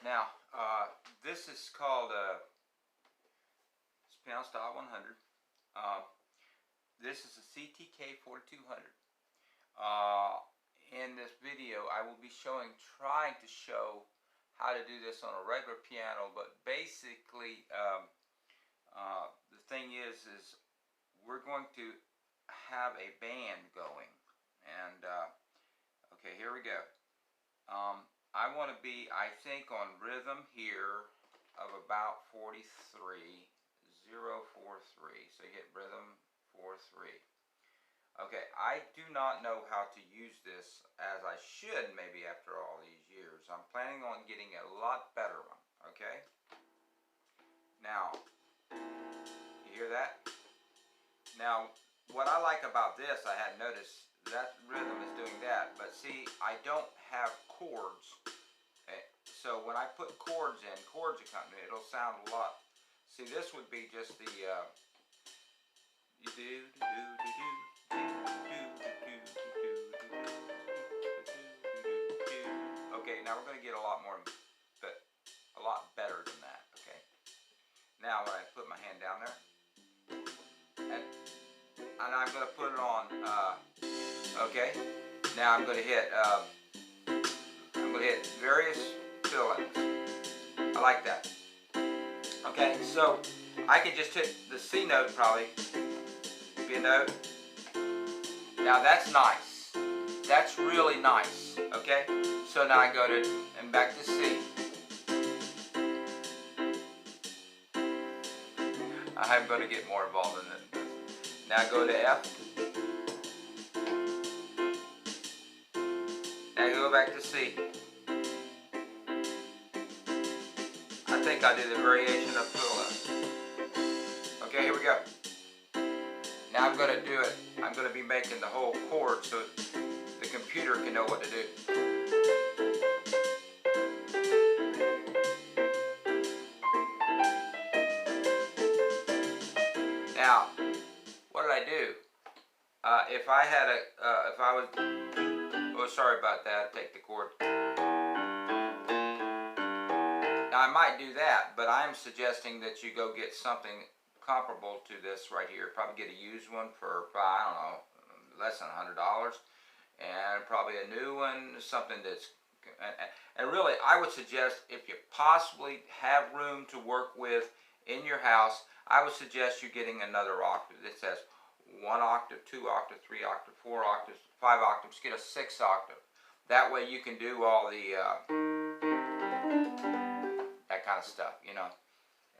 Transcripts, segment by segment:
Now, this is called it's piano style 100. This is a CTK 4200. In this video, I will be trying to show how to do this on a regular piano, but basically, the thing is we're going to have a band going, and okay, here we go. I want to be, I think, on rhythm here of about 43, 0, 4, 3. So you hit rhythm 4, 3. Okay, I do not know how to use this as I should maybe after all these years. I'm planning on getting a lot better one, okay? Now, you hear that? Now, what I like about this, I hadn't noticed, that rhythm is doing that, but see, I don't have chords. Okay? So when I put chords accompaniment, it'll sound a lot. See, this would be just the okay, now we're going to get a lot more, but a lot better than that. Okay. Now when I put my hand down there, and I'm going to put it on. Okay. Now I'm going to hit. Various fill-ins. I like that. Okay, so I could just hit the C note, probably be a note. Now that's nice. That's really nice. Okay, so now I go to and back to C. I'm going to get more involved in this. Now go to F. Now go back to C. I think I did a variation of fill-in. Okay, here we go. Now I'm going to do it. I'm going to be making the whole chord so the computer can know what to do. Now, what did I do? If I had if I was, oh, sorry about that. Take the chord. Now I might do that, but I'm suggesting that you go get something comparable to this right here. Probably get a used one for, I don't know, less than $100, and probably a new one, something that's, and really I would suggest, if you possibly have room to work with in your house, I would suggest you getting another octave. It says 1 octave, 2 octave, 3 octave, 4 octaves, 5 octaves. Get a 6 octave. That way you can do all the that kind of stuff, you know.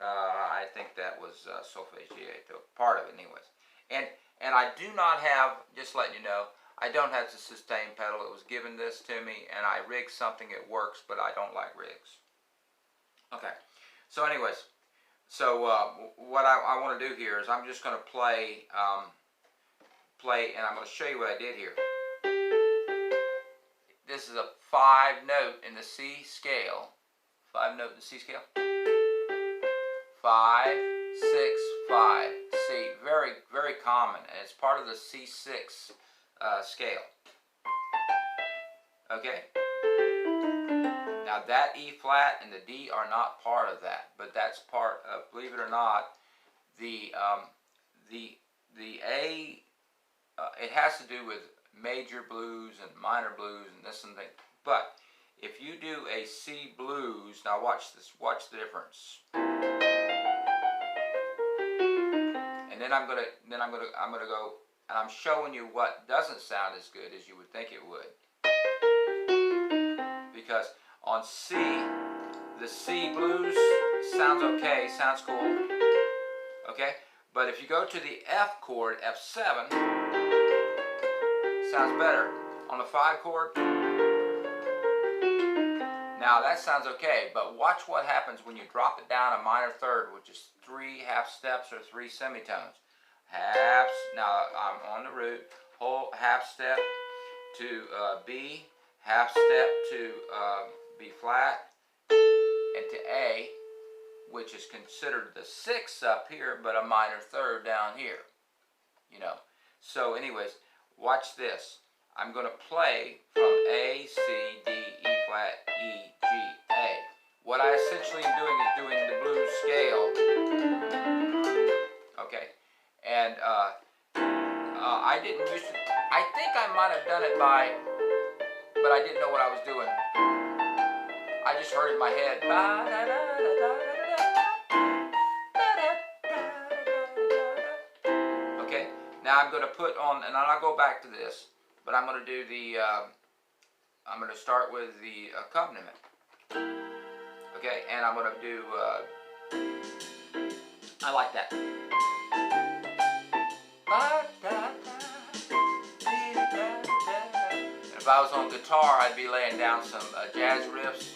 I think that was solfeggiato, part of it anyways. And I do not have, just letting you know, I don't have the sustain pedal. It was given this to me, and I rigged something. It works, but I don't like rigs. Okay, so anyways, so what I want to do here is I'm just going to play, and I'm going to show you what I did here. This is a 5 note in the C scale. 5 note in the C scale. 5, 6, 5, C. Very, very common, and it's part of the C6 scale. Okay? Now that E flat and the D are not part of that, but that's part of, believe it or not, the A, it has to do with major blues and minor blues and this and that. But if you do a C blues, now watch this, watch the difference. And then I'm gonna go, and I'm showing you what doesn't sound as good as you would think it would. Because on C, the C blues sounds okay, sounds cool. Okay? But if you go to the F chord, F7, sounds better. On the 5 chord, now that sounds okay, but watch what happens when you drop it down a minor third, which is 3 half steps or 3 semitones. Halves, now I'm on the root, whole half step to B, half step to B flat, and to A, which is considered the 6 up here, but a minor third down here. You know. So anyways, watch this. I'm going to play from A, C, D, E flat, E, G, A. what I essentially am doing is doing the blues scale. Okay, and I didn't used to. I think I might have done it by, but I didn't know what I was doing. I just heard it in my head. Okay, now I'm going to put on, and I'll go back to this, but I'm going to do the. I'm going to start with the accompaniment. Okay, and I'm going to do. I like that. If I was on guitar, I'd be laying down some jazz riffs.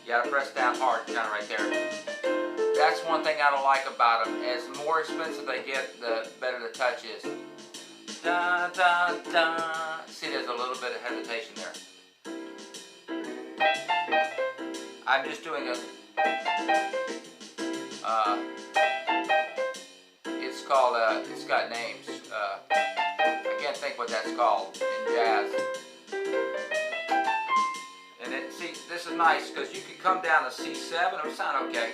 You gotta press down hard, kind of right there. That's one thing I don't like about them. As more expensive they get, the better the touch is. Da, da, da. See, there's a little bit of hesitation there. I'm just doing a. It's called. It's got names. I can't think what that's called in jazz. And it, see, this is nice because you can come down to C7. It'll sound okay.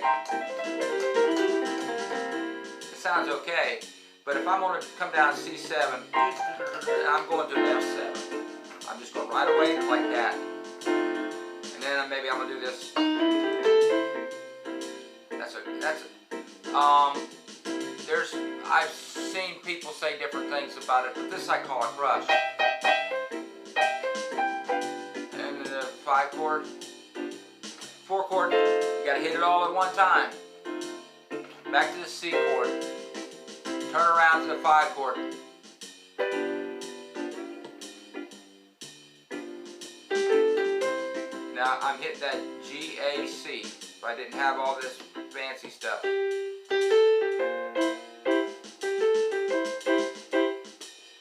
It sounds okay. But if I'm going to come down to C7, I'm going to an F7. I'm just going right away like that. And then maybe I'm going to do this. I've seen people say different things about it, but this I call a crush. And the 5 chord, 4 chord, you gotta hit it all at one time. Back to the C chord. Turn around to the 5 chord. Now I'm hitting that G, A, C. If I didn't have all this fancy stuff.